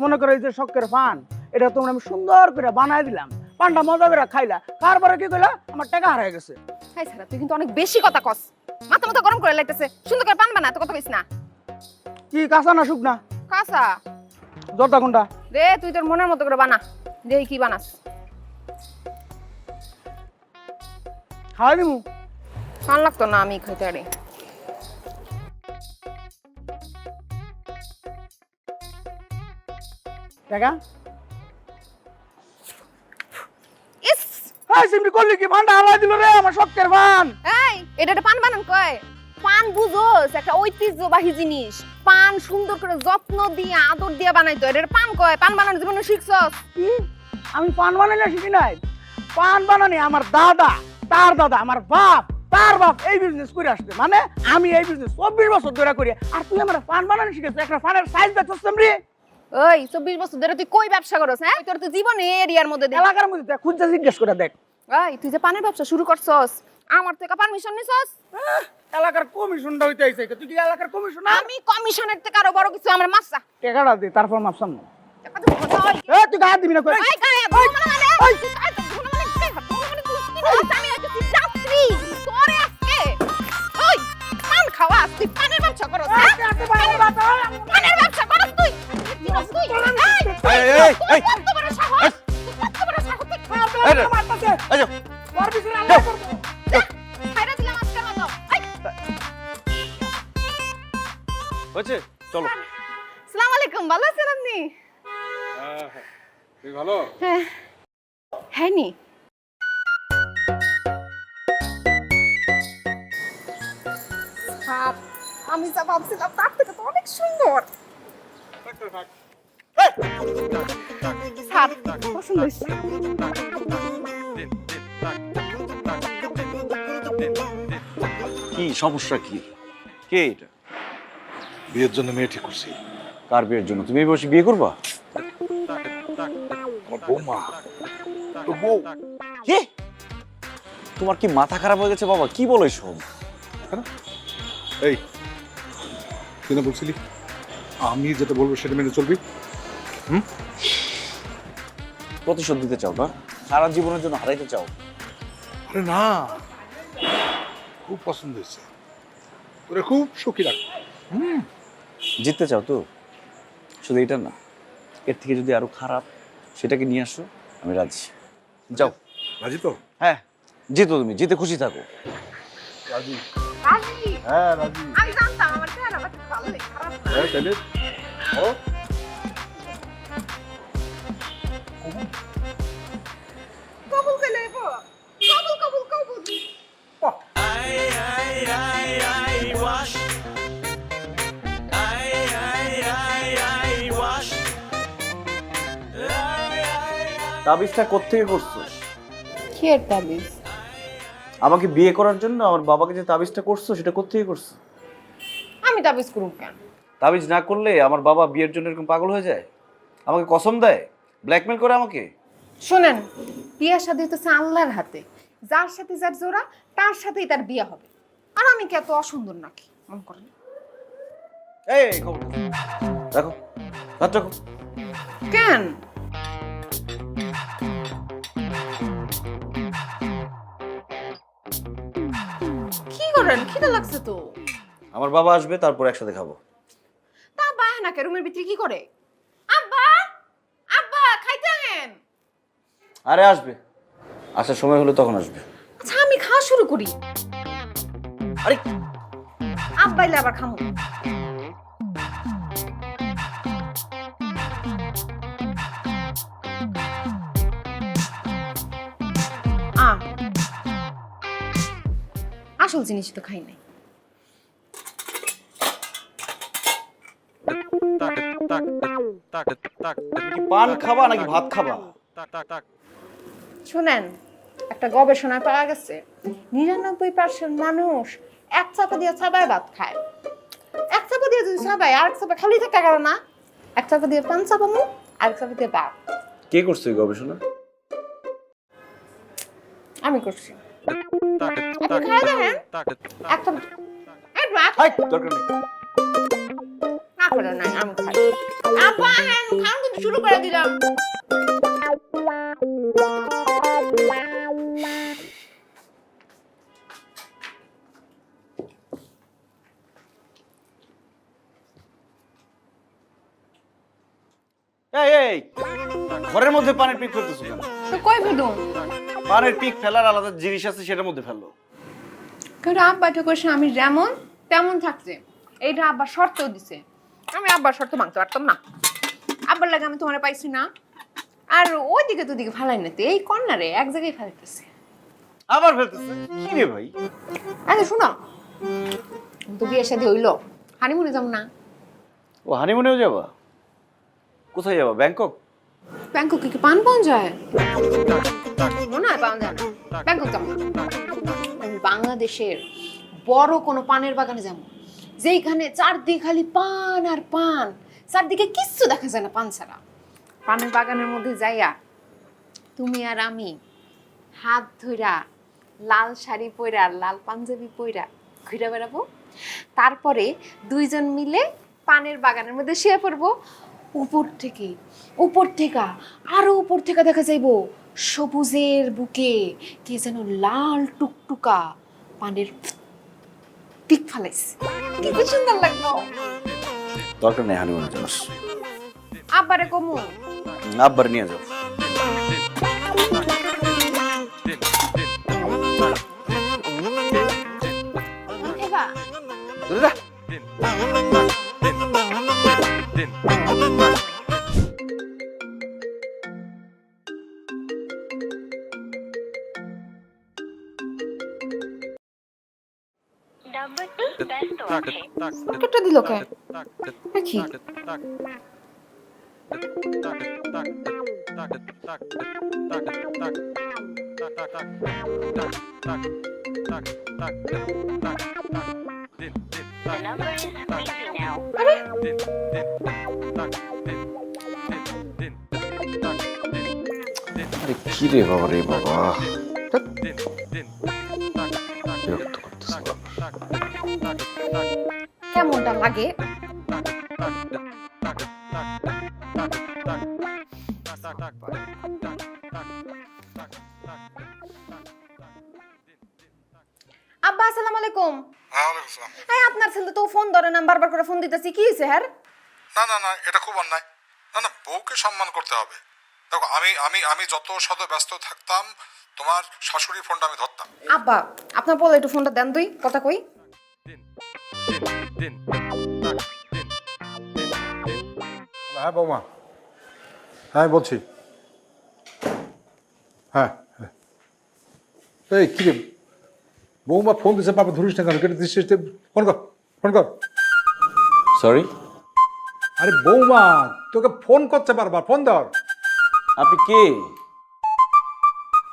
Speaker 6: মনে করো এই যে শখের পান, এটা তোমরা আমি সুন্দর করে বানাই দিলাম, পানটা মজা করে খাইলা, তারপরে কি কইলা? আমার টাকা হারাই গেছে।
Speaker 3: হাই স্যার, তুই কিন্তু অনেক বেশি কথা কস, মাথা মাথা গরম করে লাইতেছে। সুন্দর করে পান বানা, তো কথা কইস না।
Speaker 6: কি কাঁচা না শুকনা?
Speaker 3: কাঁচা।
Speaker 6: জর্দা কোনটা?
Speaker 3: রে তুই তোর মনের মতো করে বানা, দেখি কি বানাস।
Speaker 6: খাওয়াই দিমু?
Speaker 3: ভাল লাগতো না আমি খাইতে পারি।
Speaker 6: টাকা
Speaker 3: ইস,
Speaker 6: এই সিমটি করলি কি? পানটা হারাই দিল রে আমার শখের পান।
Speaker 3: এই এটা একটা পান বানান কয়? পান বুঝোস একটা ঐতিহ্যবাহী জিনিস, পান সুন্দর করে যত্ন দিয়ে আদর দিয়ে বানাইতো, এটা পান কয়। পান বানানোর জীবনে শিখছস?
Speaker 6: কি? আমি পান বানাই না শিখি নাই? পান বানানি আমার দাদা, তার দাদা, আমার বাপ, তার বাপ এই বিজনেস করে আসছে, মানে আমি এই বিজনেস 24 বছর ধরে করি। আর তুই আমার পান বানানি শিখেছিস? একটা পানের সাইজ দেখছিস রে?
Speaker 3: ওই 24 বছর ধরে তুই কই ব্যবসা করছ? হ্যাঁ, তোর তো জীবনে এরিয়ার মধ্যে দেখ।
Speaker 6: এলাকার মধ্যে তুই খুঁজে জিজ্ঞেস করে দেখ।
Speaker 3: এই তুই যে পানের ব্যবসা শুরু করছস, আমার থেকে পারমিশন নিছস?
Speaker 6: এলাকার কমিশনটা হইতে আইছে, তুই কি এলাকার কমিশনার?
Speaker 3: আমি কমিশনের থেকে আরো বড় কিছু, আমার মাসা।
Speaker 6: টাকাটা দে, তারপর মাপসাম না।
Speaker 3: টাকা দিব না।
Speaker 6: এ তুই গায়ে দিবি না কই?
Speaker 3: এই গায়ে ধুনো মানে, ওই তুই গায়ে ধুনো মানে কি? ধুনো মানে তুই কি বলছ? আমি আজকে যাত্রী তোরে আজকে। ওই পান খাওয়া, তুই পানের ব্যবসা করছ? হ্যাঁ? পানের ব্যবসা করছ তুই? হ্যাঁ নি আমি যা ভাবছিলাম তার থেকে তো অনেক সুন্দর স্যার পছন্দ হয়েছে
Speaker 1: কি সমস্যা কি? কে এটা?
Speaker 2: বিয়ের জন্য মেয়ে ঠিক করছি।
Speaker 1: কার বিয়ের জন্য? তুমি এই বসে বিয়ে করবা?
Speaker 2: আমার বৌমা, তোর বউ।
Speaker 1: কি? তোমার কি মাথা খারাপ হয়ে গেছে বাবা? কি বলো এসব?
Speaker 2: এই তুই না বলছিলি আমি যেটা বলবো সেটা মেনে চলবি?
Speaker 1: প্রতিশোধ দিতে চাও না? সারা জীবনের জন্য হারাইতে চাও?
Speaker 2: আরে না, খুব পছন্দ হয়েছে, তোরে খুব সুখী রাখ।
Speaker 1: জিততে চাও তো? শুধু এটা না, এর থেকে যদি আরো খারাপ সেটাকে নিয়ে আসো, আমি রাজি। যাও।
Speaker 2: রাজি তো?
Speaker 1: হ্যাঁ, জিতো, তুমি জিতে খুশি থাকো।
Speaker 2: রাজি?
Speaker 3: রাজি
Speaker 2: হ্যাঁ রাজি।
Speaker 3: আমি জানতাম আমার চেহারা ভালোই খারাপ না
Speaker 2: হ্যাঁ তাহলে ও
Speaker 3: কবুল করে নেব কবুল কবুল কবুল
Speaker 1: তাবিজটা কোত্থেকে করছো?
Speaker 3: কি এর তাবিজ?
Speaker 1: আমাকে বিয়ে করার জন্য আমার বাবাকে যে তাবিজটা করছো সেটা কোত্থেকে করছো?
Speaker 3: আমি তাবিজ করব কেন?
Speaker 1: তাবিজ না করলে আমার বাবা বিয়ের জন্য এরকম পাগল হয়ে যায়? আমাকে কসম দেয়, ব্ল্যাকমেল করে আমাকে?
Speaker 3: শুনেন, বিয়ে শাদী তো আল্লাহর হাতে, যার সাথে যার জোড়া তার সাথেই তার বিয়ে হবে। আর আমি কি এত অসুন্দর নাকি মন করেন?
Speaker 1: এই খবর রাখো, হাত রাখো।
Speaker 3: কেন? কি করেন? খিদে লাগছে তো।
Speaker 1: আমার বাবা আসবে, তারপর একসাথে খাবো।
Speaker 3: তা বাহানাকে রুমের ভিতরে কি করে? আব্বা, আব্বা খাইতে আহেন।
Speaker 1: আরে আসবে, আসার সময় হলে তখন আসবে।
Speaker 3: আচ্ছা আমি খাওয়া শুরু করি।
Speaker 1: আরে
Speaker 3: আব্বা এলে আবার খামো। আসল জিনিস তো খাই নাই।
Speaker 1: তুমি কি পান খাবা নাকি ভাত খাবা?
Speaker 3: শুনেন, একটা গবেষণায় পাওয়া গেছে 99% মানুষ এক চাপা দিয়ে চাবায় ভাত খায়। এক চাপা দিয়ে যদি চাবায় আর এক চাপা খালি থাকা কারণ না, এক চাপা দিয়ে পান চাপামু আর এক চাপা দিয়ে ভাত।
Speaker 1: কে করছে এই গবেষণা?
Speaker 3: আমি করছি। আপনি খাই দেখেন একটা এই ভাত
Speaker 1: হাই, দরকার নেই।
Speaker 3: না করে নাই আমি খাই। আপা হ্যাঁ খান কিন্তু শুরু করে দিলাম।
Speaker 1: এই এই, ঘরের মধ্যে পানির পিক ফেলতেছো কেন?
Speaker 3: তো কই ফেলুম?
Speaker 1: পানির পিক ফেলার আলাদা জিনিস আছে, সেটার মধ্যে ফেললো।
Speaker 3: কারণ আব্বা ঠাকুর আমি যেমন তেমন থাকছে, এইটা আব্বা শর্তও দিছে। আমি আব্বার শর্ত ভাঙতে পারতাম না। আব্বার লাগে আমি তোমারে পাইছি না, আর ওইদিকে তো দিকে ফালাই না, এই কর্নারে এক জায়গায় ফেলতেছে।
Speaker 1: আবার ফেলতেছে কি রে ভাই?
Speaker 3: আচ্ছা শুনো, তো বিয়ের সাথে হইলো, হানিমুনে যাবো না?
Speaker 1: ও হানিমুনেও যাবা? কোথায় যাবা? ব্যাংকক?
Speaker 3: ব্যাংককে কি পান পাওয়া যায়? মনে হয় পাওয়া যায় না। ব্যাংকক যাবো না। আমি বাংলাদেশের বড় কোনো পানের বাগানে যাবো, যেইখানে চারদিকে খালি পান আর পান, চারদিকে কিচ্ছু দেখা যায় না পান ছাড়া। পানের বাগানের মধ্যে যাইয়া তুমি আর আমি হাত ধইরা লাল শাড়ি পইরা লাল পাঞ্জাবি পইরা ঘুরে বেড়াবো। তারপরে দুইজন মিলে পানের বাগানের মধ্যে শুয়ে পড়বো। উপর থেকে আরো উপর থেকে দেখা যাইবো সবুজের বুকে কে যেন লাল টুকটুকা পানের পিক ফালাইছে। কি সুন্দর লাগলো।
Speaker 1: দরকার নেই হানিমুনে যাওয়ার।
Speaker 3: আব্বারে কমু,
Speaker 1: আব্বার নিয়ে যাও।
Speaker 3: খাইবা?
Speaker 1: দূরে যা।
Speaker 3: পকেটটা দিল কে দেখি
Speaker 1: আরে কি রে বাবা রে বাবা, বিরক্ত করতেছে বাবা।
Speaker 3: কেমনটা লাগে? আব্বা আসসালামু আলাইকুম। এই আপনার ছেলে তো ফোন ধরে না, বারবার করে ফোন দিতেছি, কি হয়েছে হ্যাঁ?
Speaker 2: না না না, এটা খুব অন্যায়। না না, বউকে সম্মান করতে হবে। দেখো, আমি আমি আমি যত শত ব্যস্ত থাকতাম, তোমার শাশুড়ির ফোনটা আমি ধরতাম।
Speaker 3: আব্বা আপনার বলে একটু ফোনটা দেন, তুই কথা কই।
Speaker 5: হ্যাঁ বৌমা, হ্যাঁ বলছি। হ্যাঁ হ্যাঁ, এই কি রে বৌমা ফোন দিছে, বাবা ধরিস না কেন? কেটে দিচ্ছিস? ফোন কর, ফোন কর।
Speaker 1: সরি,
Speaker 5: আরে বৌমা তোকে ফোন করতে পারবা, ফোন ধর।
Speaker 1: আপনি কে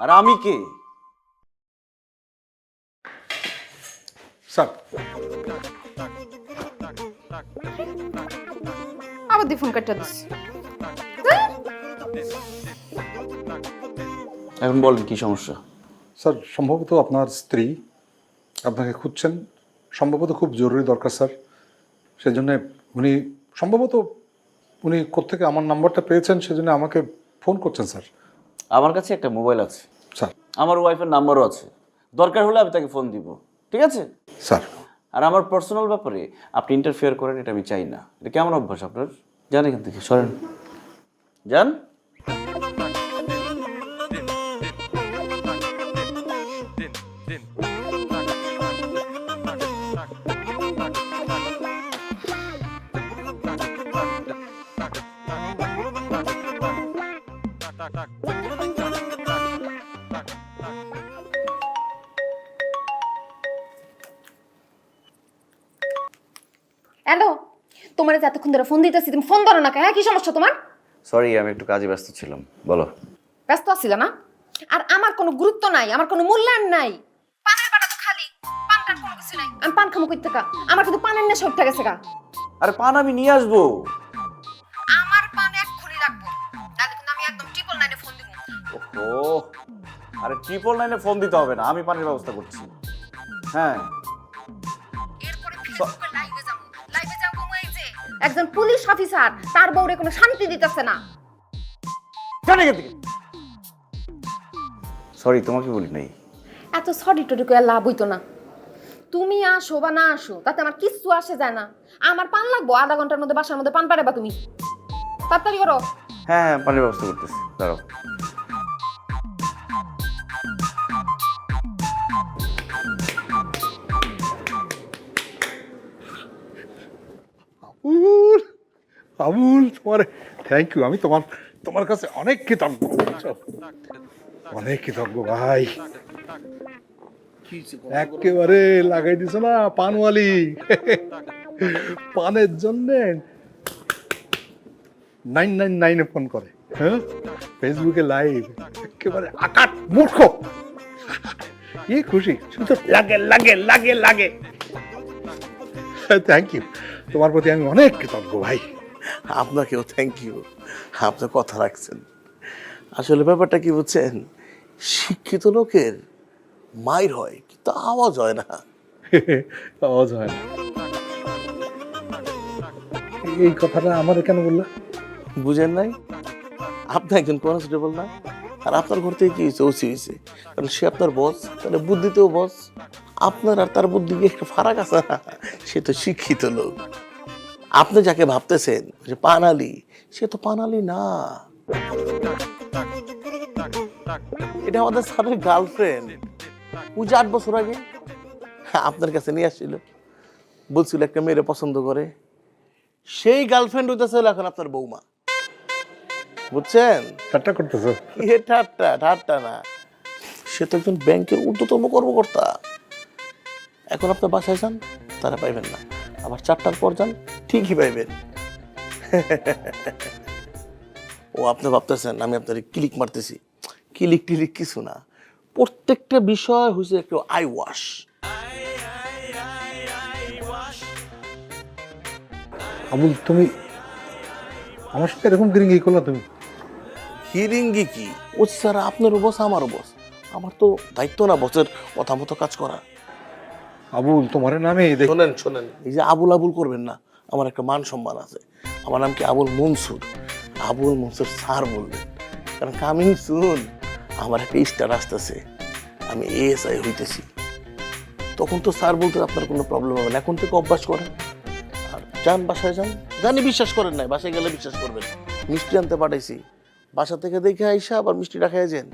Speaker 1: আর আমি কে?
Speaker 5: স্যার,
Speaker 3: আবার দি ফোন কাটটা দিস।
Speaker 1: এখন বলেন কি সমস্যা?
Speaker 5: স্যার সম্ভবত আপনার স্ত্রী আপনাকে খুঁজছেন, সম্ভবত খুব জরুরি দরকার স্যার। সেজন্য উনি সম্ভবত উনি কোত্থেকে আমার নাম্বারটা পেয়েছেন, সেজন্য আমাকে ফোন করছেন স্যার।
Speaker 1: আমার কাছে একটা মোবাইল আছে,
Speaker 5: স্যার,
Speaker 1: আমার ওয়াইফের নাম্বারও আছে, দরকার হলে আমি তাকে ফোন দিব, ঠিক আছে?
Speaker 5: স্যার
Speaker 1: আর আমার পার্সোনাল ব্যাপারে আপনি ইন্টারফেয়ার করেন, এটা আমি চাই না। এটা কেমন অভ্যাস আপনার? যান এখান থেকে, সরেন, যান।
Speaker 3: হ্যালো, তোমার যে এতক্ষণ ধরে ফোন দিতেছি, তুমি ফোন ধরো না কেন? হ্যাঁ, কি সমস্যা তোমার?
Speaker 1: সরি, আমি একটু কাজে ব্যস্ত ছিলাম, বলো।
Speaker 3: ব্যস্ত আছিল না? আর আমার কোনো গুরুত্ব নাই, আমার কোনো মূল্যায়ন নাই। পানের বাটা তো খালি, পান কাট কোনো কিছু নাই। আমি পান খামো কই থেকে? আমার কিন্তু পানের নেশা উঠে গেছে গা।
Speaker 1: আরে পান আমি নিয়ে আসবো।
Speaker 3: আমার পান এক্ষুনি লাগবো, নাহলে কিন্তু আমি একদম ট্রিপল 9 ফোন দিব।
Speaker 1: ওহো, আরে 999 ফোন দিতে হবে না, আমি পানির ব্যবস্থা করছি। হ্যাঁ,
Speaker 3: এরপরে ফেসবুকে লাইভে যাব, লাইভে যাব এই যে একজন পুলিশ অফিসার তার বউরে কোনো শান্তি দিতেছে না।
Speaker 1: জান এখান থেকে। সরি, তোমাকে বলি নাই।
Speaker 3: এত সরি টরি করে লাভ হইতো না। তুমি আসো বা না আসো তাতে আমার কিচ্ছু আসে যায় না। আমার পান লাগবো, আধা ঘন্টার মধ্যে বাসার মধ্যে পান পারেবা তুমি। তাড়াতাড়ি করো।
Speaker 1: হ্যাঁ হ্যাঁ, পানির ব্যবস্থা করতেছি, দাঁড়াও।
Speaker 5: আবুল, তোমার থ্যাংক ইউ। আমি তোমার তোমার কাছে অনেক কৃতজ্ঞ, অনেক কৃতজ্ঞ ভাই। একেবারে লাগাই দিছো না পানওয়ালি। পানের জন্য 999 ফোন করে, হ্যাঁ, ফেসবুকে লাইভ, একেবারে আকাট মূর্খ। কি খুশি, শুধু লাগে লাগে লাগে লাগে। থ্যাংক ইউ, তোমার প্রতি আমি অনেক কৃতজ্ঞ ভাই।
Speaker 4: আপনাকেও থ্যাংক ইউ, আপনি কথা রাখছেন। আসলে ব্যাপারটা কি বুঝছেন, শিক্ষিত লোকের মাইর হয় কিন্তু আওয়াজ হয় না।
Speaker 5: আওয়াজ হয় না, এই কথাটা আমার কেন বললা?
Speaker 4: বুঝেন নাই? আপনি একজন কনস্টেবল না, আর আপনার ঘর থেকে কি হয়েছে? ওসি হয়েছে, কারণ সে আপনার বস, তাহলে বুদ্ধিতেও বস। আপনার আর তার বুদ্ধি কি একটা ফারাক আছে না? সে তো শিক্ষিত লোক। আপনি যাকে ভাবতেছেন যে পানালি, সে তো পানালি না। এটা আমাদের স্যারের গার্লফ্রেন্ড। ওই যে 8 বছর আগে আপনার কাছে নিয়ে আসছিল, বলছিল একটা মেয়েরে পছন্দ করে। সেই গার্লফ্রেন্ড হইতেছে এখন আপনার বৌমা, বুঝছেন?
Speaker 5: ঠাট্টা করতেছো?
Speaker 4: এ ঠাট্টা ঠাট্টা না, সে তো একজন ব্যাংকের ঊর্ধ্বতন কর্মকর্তা। এখন আপনার বাসায় যান, তারা পাইবেন না। আবার 4টার পর যান, ঠিকই পাইবেন। ও আপনি ভাবতেছেন আমি আপনার ক্লিক মারতেছি, ক্লিক টিলিক কিছু না। প্রত্যেকটা বিষয় হচ্ছে একটু আই ওয়াশ।
Speaker 5: আবুল, তুমি আমার সাথে এরকম গিরিঙ্গি করলা তুমি?
Speaker 4: হিরিঙ্গি কি? ও স্যার আপনারও বস, আমারও বস। আমার তো দায়িত্ব না বসের কথা মতো কাজ করা।
Speaker 5: আবুল, তোমার নামে
Speaker 4: শোনেন শোনেন, এই যে আবুল আবুল করবেন না, আমার একটা মান সম্মান আছে। আমার নাম কি আবুল মনসুর। আবুল মনসুর স্যার বলবেন, কারণ কামিং সুন আমার একটা স্টার আসতেছে, আমি এএসআই হইতেছি। তখন তো স্যার বলতে আপনার কোনো প্রবলেম হবে না, এখন থেকে অভ্যাস করেন। আর যান, বাসায় যান। জানি বিশ্বাস করেন নাই, বাসায় গেলে বিশ্বাস করবেন। মিষ্টি আনতে পাঠাইছি, বাসা থেকে দেখে আইসা আবার মিষ্টিটা খেয়ে যান।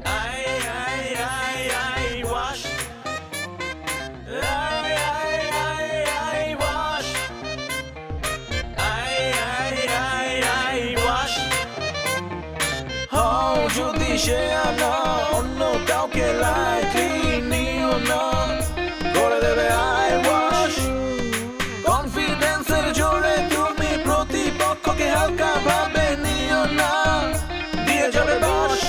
Speaker 7: যদি সে আনা অন্য কাউকে লাইফে নিও না, করে দেবে আই ওয়াশ। কনফিডেন্সের জোরে তুমি প্রতিপক্ষকে হালকা ভাবে নিও না, দিয়ে যাবে বাস।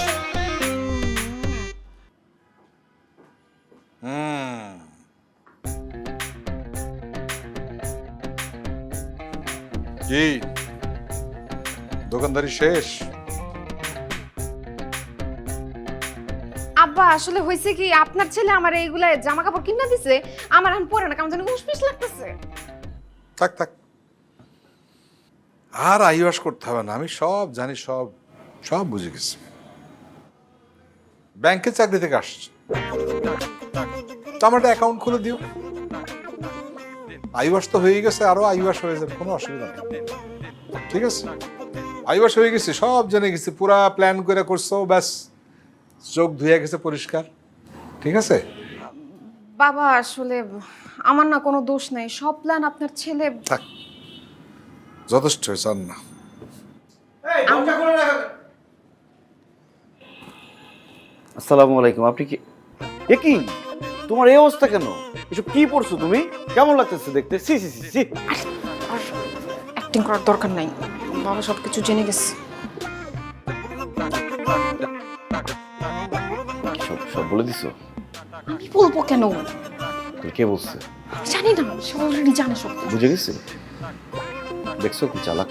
Speaker 5: কি দোকানদারি শেষ?
Speaker 3: আব্বা আসলে হয়েছে কি, আপনার ছেলে আমার এইগুলা জামা কাপড় কিনা দিছে, আমার এখন পরে না, কেমন জানি উসপিস লাগতেছে।
Speaker 5: থাক থাক, আর আইওয়াস করতে হবে না, আমি সব জানি, সব সব বুঝে গেছি। ব্যাংকের চাকরি থেকে আসছে, তো আমার একটা অ্যাকাউন্ট খুলে দিও। আইওয়াস তো হয়ে গেছে, আরো আইওয়াস হয়ে যাবে, কোনো অসুবিধা নেই। ঠিক আছে, আইওয়াস হয়ে গেছে, সব জেনে গেছি, পুরা প্ল্যান করে করছো, ব্যাস চোখ ধুয়ে গেছে পরিষ্কার। ঠিক আছে
Speaker 3: বাবা আসলে আমার না কোনো দোষ নাই, সব প্ল্যান আপনার ছেলে।
Speaker 5: থাক, যথেষ্ট হয়েছে, আর না।
Speaker 1: আসসালামু আলাইকুম। আপনি কি, এ কি তোমার এই অবস্থা কেন? এসব কি পড়ছো তুমি? কেমন লাগতেছে দেখতে? সি সি সি সি।
Speaker 3: আর অ্যাক্টিং করার দরকার নাই, বাবা সব কিছু জেনে গেছে।
Speaker 1: সব সব বলে দিছো?
Speaker 3: আমি বলবো কেন?
Speaker 1: তোর কে বলছে?
Speaker 3: জানি না, সে অলরেডি জানে সব।
Speaker 1: বুঝে গেছে? দেখছো কি চালাক।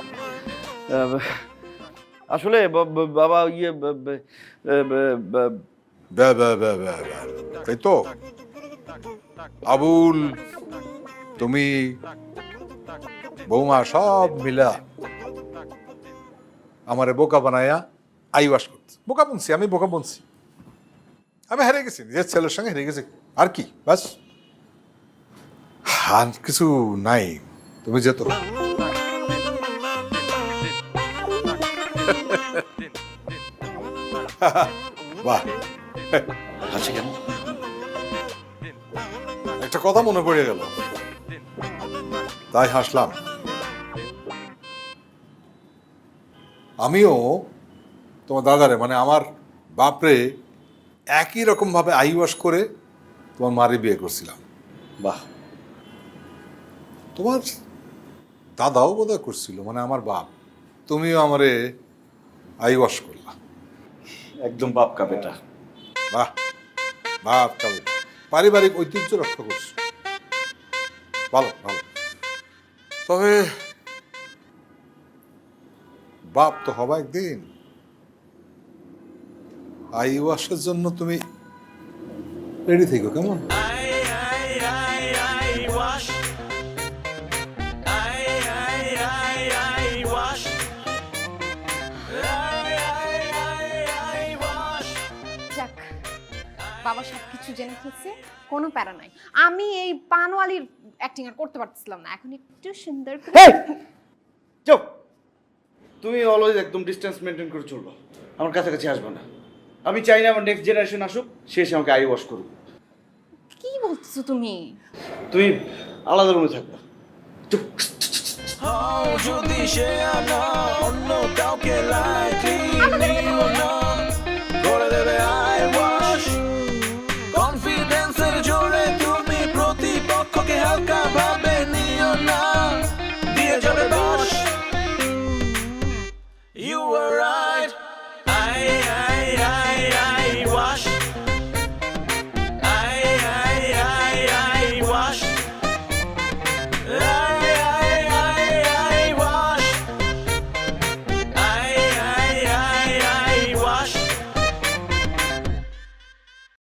Speaker 1: আসলে বাবা ইয়ে
Speaker 5: তাই তো আবুল, তুমি বৌমা সব মিলা আমারে বোকা বানায়া আইওয়াস করছে। বোকা বনছি আমি, বোকা বনছি আমি, হেরে গেছি, নিজের ছেলের সঙ্গে হেরে গেছি। আর কি, বাস, আর কিছু নাই। তুমি যেত বাহ,
Speaker 1: আছে কেন?
Speaker 5: একটা কথা মনে পড়ে গেল, তাই হাসলাম। আমিও তোমার দাদারে, মানে আমার বাপরে, একই রকম ভাবে আইওয়াশ করে তোমার মারে বিয়ে করছিলাম।
Speaker 1: বাহ,
Speaker 5: তোমার দাদাও বোধহয় করছিল, মানে আমার বাপ। তুমিও আমারে আইওয়াশ করলা।
Speaker 1: একদম বাপ কা বেটা।
Speaker 5: বাহ, বাপ কা বেটা, পারিবারিক ঐতিহ্য রক্ষা করছো, ভালো ভালো। তবে বাপ তো হবা একদিন। আইওয়াশের জন্য তুমি রেডি থেকো, কেমন?
Speaker 3: যাক, বাবা সবকিছু জেনে ফেলছে, কোনো প্যারা নাই। আমি এই পানওয়ালির অ্যাক্টিং আর করতে পারতেছিলাম না, এখন একটু সুন্দর করে।
Speaker 1: এই চুপ, তুমি অলওয়েজ একদম ডিসটেন্স মেনটেন করে চলবা, আমার কাছাকাছি আসবে না। আমি চাই না আমার নেক্সট জেনারেশন আসুক, সে এসে আমাকে আই ওয়াশ করুক।
Speaker 3: কি বলছো তুমি?
Speaker 1: তুমি আলাদা রুমে থাকবা। চুপ।
Speaker 7: যদি সে আনা অন্য কাউকে লাইফে নিও না, করে দেবে